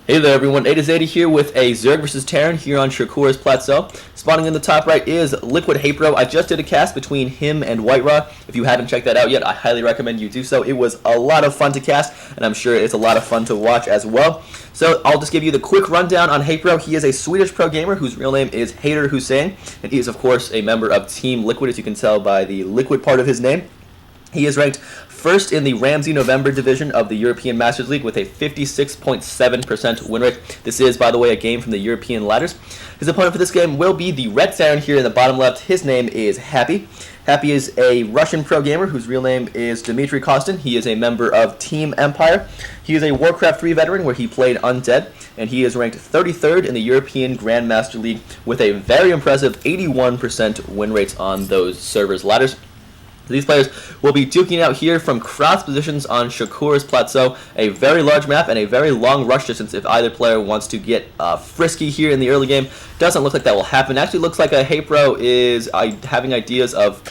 Hey there everyone, 8 here with a Zerg vs Terran here on Shakur's Plateau. Spawning in the top right is Liquid HayprO. I just did a cast between him and Whiterod. If you haven't checked that out yet, I highly recommend you do so. It was a lot of fun to cast, and I'm sure it's a lot of fun to watch as well. So I'll just give you the quick rundown on HayprO. He is a Swedish pro gamer whose real name is Hayter Hussein, and he is of course a member of Team Liquid, as you can tell by the Liquid part of his name. He is ranked first in the Ramsey November division of the European Masters League with a 56.7% win rate. This is, by the way, a game from the European ladders. His opponent for this game will be the Red Terran here in the bottom left. His name is Happy. Happy is a Russian pro gamer whose real name is Dmitry Kostin. He is a member of Team Empire. He is a Warcraft 3 veteran where he played Undead, and he is ranked 33rd in the European Grandmaster League with a very impressive 81% win rates on those servers' ladders. These players will be duking out here from cross positions on Shakur's Plateau, a very large map and a very long rush distance if either player wants to get frisky here in the early game. Doesn't look like that will happen. Actually looks like HayprO is having ideas of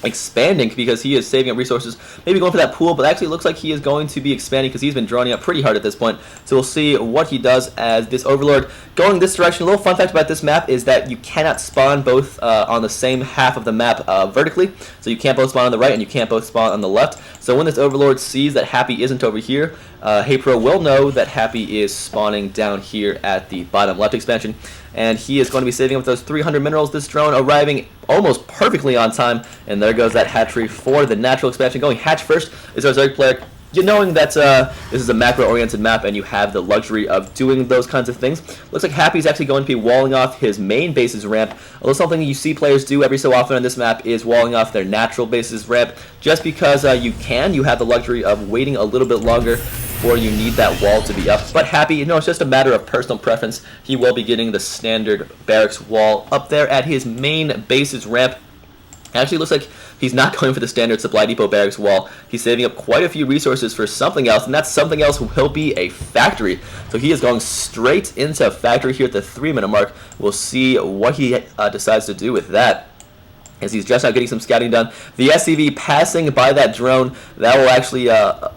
expanding because he is saving up resources, maybe going for that pool, but actually looks like he is going to be expanding because he's been drawing up pretty hard at this point. So we'll see what he does as this Overlord going this direction. A little fun fact about this map is that you cannot spawn both on the same half of the map vertically, so you can't both spawn on the right and you can't both spawn on the left. So when this Overlord sees that Happy isn't over here, HayprO will know that Happy is spawning down here at the bottom left expansion, and he is going to be saving up those 300 minerals. This drone arriving almost perfectly on time, and there goes that hatchery for the natural expansion. Going hatch first is our Zerg player. You knowing that this is a macro-oriented map and you have the luxury of doing those kinds of things. Looks like Happy's actually going to be walling off his main base's ramp. Although something you see players do every so often on this map is walling off their natural base's ramp. Just because you have the luxury of waiting a little bit longer before you need that wall to be up. But Happy, it's just a matter of personal preference. He will be getting the standard barracks wall up there at his main base's ramp. Actually looks like he's not going for the standard supply depot barracks wall. He's saving up quite a few resources for something else, and that something else will be a factory. So he is going straight into factory here at the 3-minute mark. We'll see what he decides to do with that, as he's just now getting some scouting done. The SCV passing by that drone, that will actually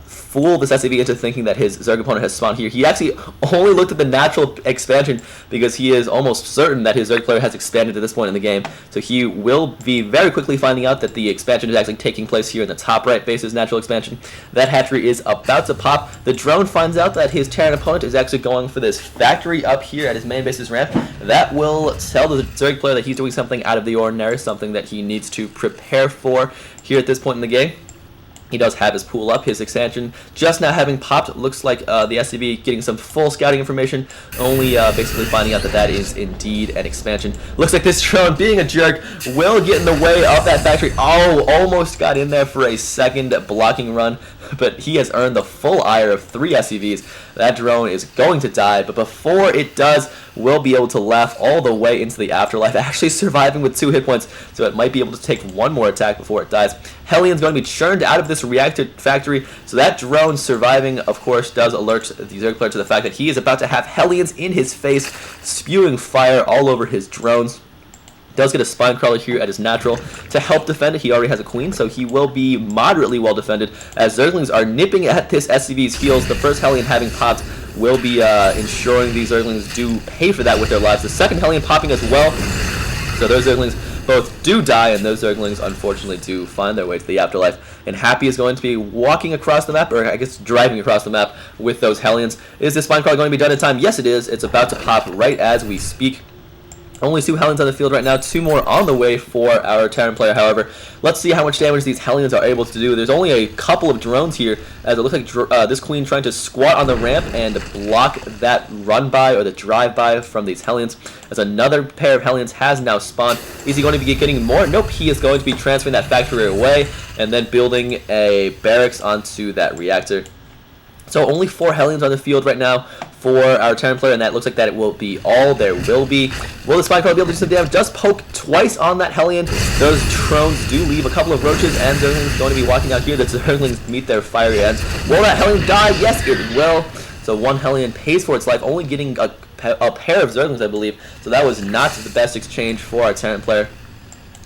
fool this SCV into thinking that his Zerg opponent has spawned here. He actually only looked at the natural expansion because he is almost certain that his Zerg player has expanded at this point in the game. So he will be very quickly finding out that the expansion is actually taking place here in the top right base's natural expansion. That hatchery is about to pop. The drone finds out that his Terran opponent is actually going for this factory up here at his main base's ramp. That will tell the Zerg player that he's doing something out of the ordinary, something that he needs to prepare for here at this point in the game. He does have his pool up, his expansion just now having popped. Looks like the SCV getting some full scouting information, only basically finding out that that is indeed an expansion. Looks like this drone, being a jerk, will get in the way of that factory. Oh, almost got in there for a second blocking run, but he has earned the full ire of 3 SCVs. That drone is going to die, but before it does, we'll be able to laugh all the way into the afterlife, actually surviving with 2 hit points, so it might be able to take one more attack before it dies. Hellion's going to be churned out of this reactor factory, so that drone surviving, of course, does alert the Zerg player to the fact that he is about to have Hellions in his face, spewing fire all over his drones. Does get a spine crawler here at his natural to help defend it. He already has a queen, so he will be moderately well defended as Zerglings are nipping at this SCV's heels. The first Hellion having popped will be ensuring these Zerglings do pay for that with their lives. The second Hellion popping as well, so those Zerglings both do die, and those Zerglings unfortunately do find their way to the afterlife. And Happy is going to be walking across the map, or I guess driving across the map with those Hellions. Is this spine crawler going to be done in time? Yes, it is. It's about to pop right as we speak. Only 2 Hellions on the field right now, 2 more on the way for our Terran player, however. Let's see how much damage these Hellions are able to do. There's only a couple of drones here, as it looks like this queen trying to squat on the ramp and block that run-by or the drive-by from these Hellions, as another pair of Hellions has now spawned. Is he going to be getting more? Nope, he is going to be transferring that factory away and then building a barracks onto that reactor. So only 4 Hellions on the field right now for our Terran player, and that looks like that it will be all there will be. Will the spine crawler be able to do some damage? Does poke twice on that Hellion. Those drones do leave a couple of roaches, and Zerglings going to be walking out here. The Zerglings meet their fiery ends. Will that Hellion die? Yes, it will. So 1 Hellion pays for its life, only getting a pair of Zerglings, I believe. So that was not the best exchange for our Terran player.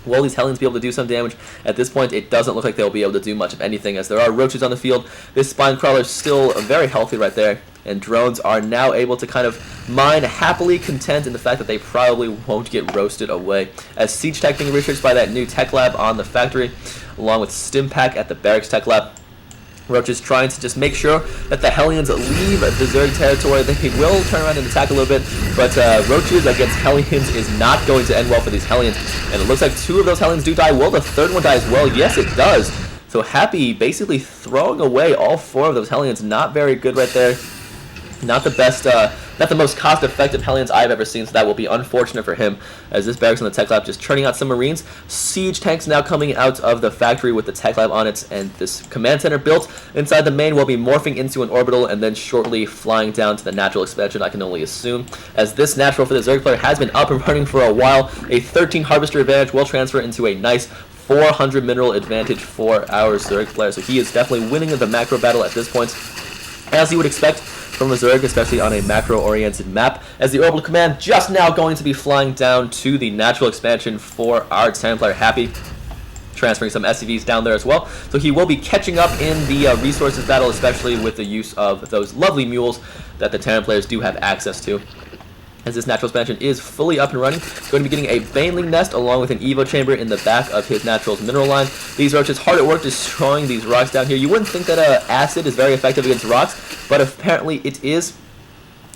Will these Hellions be able to do some damage? At this point, it doesn't look like they'll be able to do much of anything, as there are roaches on the field. This spine crawler is still very healthy right there. and drones are now able to kind of mine happily content in the fact that they probably won't get roasted away. As siege tech being researched by that new tech lab on the factory, along with stim pack at the barracks tech lab. Roach is trying to just make sure that the Hellions leave the Zerg territory. They will turn around and attack a little bit, but Roaches against Hellions is not going to end well for these Hellions. And it looks like 2 of those Hellions do die. Will the 3rd one die as well? Yes, it does. So Happy basically throwing away all 4 of those Hellions. Not very good right there. Not the best, not the most cost-effective Hellions I've ever seen, so that will be unfortunate for him, as this barracks on the tech lab just churning out some Marines. Siege tanks now coming out of the factory with the tech lab on it, and this command center built inside the main will be morphing into an orbital and then shortly flying down to the natural expansion, I can only assume, as this natural for the Zerg player has been up and running for a while. A 13 Harvester advantage will transfer into a nice 400 mineral advantage for our Zerg player, so he is definitely winning the macro battle at this point, as you would expect from a Zerg, especially on a macro-oriented map, as the orbital command just now going to be flying down to the natural expansion for our Terran player Happy, transferring some SCVs down there as well. So he will be catching up in the resources battle, especially with the use of those lovely mules that the Terran players do have access to. As this natural expansion is fully up and running, going to be getting a Baneling nest along with an Evo chamber in the back of his Naturals mineral line. These Roaches hard at work destroying these rocks down here. You wouldn't think that acid is very effective against rocks, but apparently it is.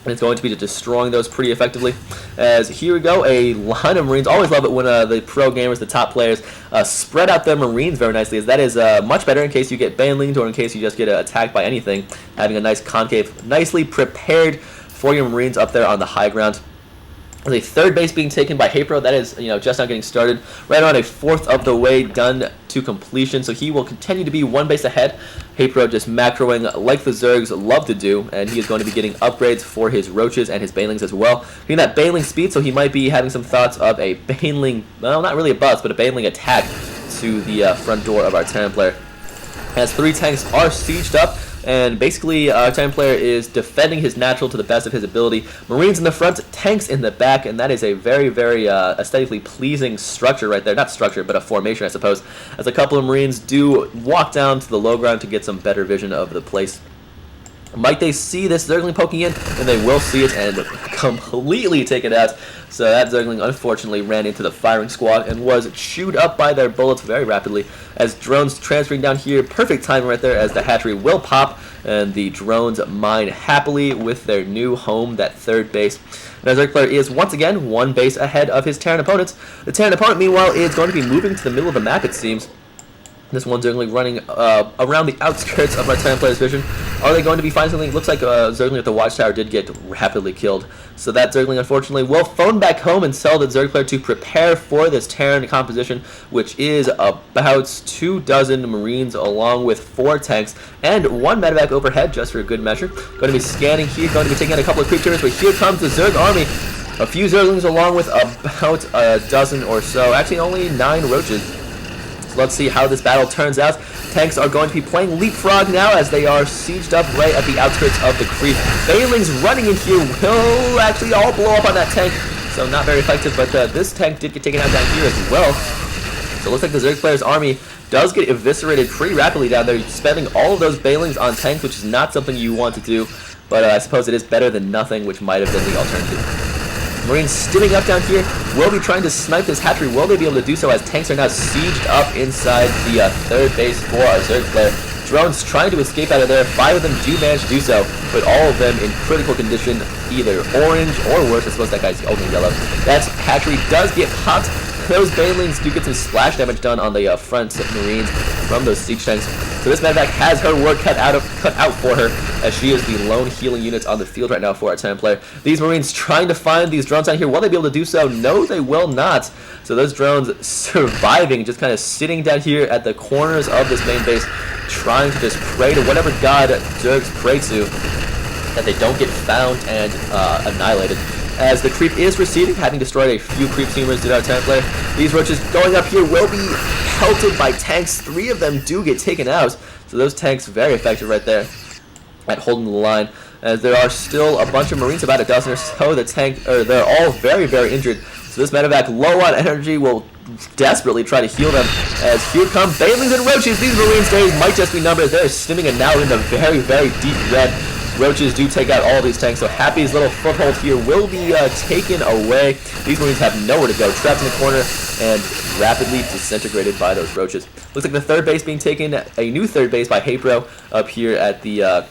And it's going to be destroying those pretty effectively. As here we go, a line of Marines. Always love it when the pro gamers, the top players, spread out their Marines very nicely, as that is much better in case you get Banelinged or in case you just get attacked by anything. Having a nice concave, nicely prepared for your Marines up there on the high ground. There's a 3rd base being taken by HayprO. That is, just now getting started. Right around a 4th of the way done to completion. So he will continue to be 1 base ahead. HayprO just macroing like the Zergs love to do. And he is going to be getting upgrades for his Roaches and his Banelings as well. Getting that Baneling speed, so he might be having some thoughts of a Baneling, well, not really a bust, but a Baneling attack to the front door of our Terran player. As 3 tanks are sieged up, and basically our Terran player is defending his natural to the best of his ability. Marines in the front, tanks in the back, and that is a very, very aesthetically pleasing structure right there. Not structure, but a formation, I suppose, as a couple of Marines do walk down to the low ground to get some better vision of the place. Might they see this Zergling poking in? And they will see it and completely take it out. So that Zergling unfortunately ran into the firing squad and was chewed up by their bullets very rapidly. As drones transferring down here, perfect timing right there as the hatchery will pop and the drones mine happily with their new home, that 3rd base. And our Zerg player is once again 1 base ahead of his Terran opponents. The Terran opponent, meanwhile, is going to be moving to the middle of the map, it seems. This one Zergling running around the outskirts of our Terran player's vision. Are they going to be finding something? Looks like Zergling at the watchtower did get rapidly killed. So that Zergling, unfortunately, will phone back home and tell the Zerg player to prepare for this Terran composition, which is about 24 Marines along with 4 tanks and 1 medevac overhead, just for good measure. Going to be scanning here, going to be taking out a couple of creep timbers, but here comes the Zerg army. A few Zerglings along with about a dozen or so, actually only 9 Roaches. Let's see how this battle turns out. Tanks are going to be playing leapfrog now as they are sieged up right at the outskirts of the creep. Banelings running in here will actually all blow up on that tank, so not very effective, but this tank did get taken out down here as well. So it looks like the Zerg player's army does get eviscerated pretty rapidly down there, spending all of those Banelings on tanks, which is not something you want to do, but I suppose it is better than nothing, which might have been the alternative. Marines stimming up down here will be trying to snipe this hatchery. Will they be able to do so as tanks are now sieged up inside the 3rd base for our Zerg player? Drones trying to escape out of there. 5 of them do manage to do so, but all of them in critical condition, either orange or worse. I suppose that guy's only yellow. That hatchery does get popped. Those Banelings do get some splash damage done on the front Marines from those siege tanks. So this medevac has her work cut out for her, as she is the lone healing unit on the field right now for our Terran player. These Marines trying to find these drones down here. Will they be able to do so? No, they will not. So those drones surviving, just kind of sitting down here at the corners of this main base, trying to just pray to whatever god Zergs pray to, that they don't get found and annihilated. As the creep is receding, having destroyed a few creep teamers did our Terran player. These Roaches going up here will be pelted by tanks. 3 of them do get taken out. So those tanks very effective right there at holding the line. As there are still a bunch of Marines, about a dozen or so. They're all very, very injured. So this medevac, low on energy, will desperately try to heal them. As here come Banelings and Roaches. These Marines days might just be numbers. They're stimming and now in the very, very deep red. Roaches do take out all of these tanks, so Happy's little foothold here will be taken away. These Marines have nowhere to go, trapped in the corner and rapidly disintegrated by those roaches. Looks like the third base being taken, a new third base by HayprO up here at the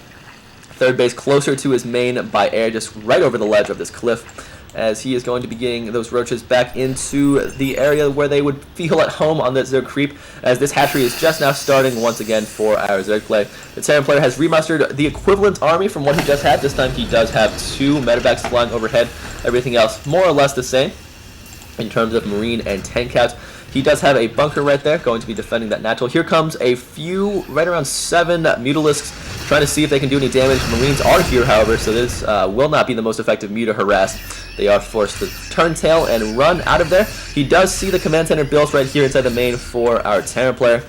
third base, closer to his main by air, just right over the ledge of this cliff, as he is going to be getting those roaches back into the area where they would feel at home on the Zerg creep, as this hatchery is just now starting once again for our Zerg play. The Terran player has remustered the equivalent army from what he just had. This time he does have 2 medevacs flying overhead, everything else more or less the same in terms of Marine and tank counts. He does have a bunker right there, going to be defending that natural. Here comes a few, right around 7 Mutalisks, trying to see if they can do any damage. Marines are here, however, so this will not be the most effective Mu to harass. They are forced to turn tail and run out of there. He does see the command center built right here inside the main for our Terran player,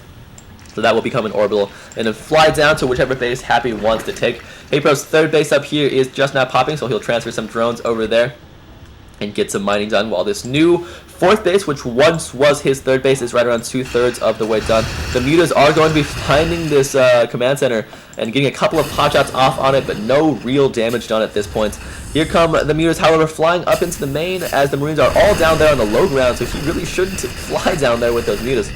so that will become an orbital, and then fly down to whichever base Happy wants to take. HayprO's third base up here is just now popping, so he'll transfer some drones over there and get some mining done, while this new fourth base, which once was his third base, is right around 2/3 of the way done. The Mutas are going to be finding this command center and getting a couple of pot shots off on it, but no real damage done at this point. Here come the Mutas, however, flying up into the main, as the Marines are all down there on the low ground, so he really shouldn't fly down there with those Mutas.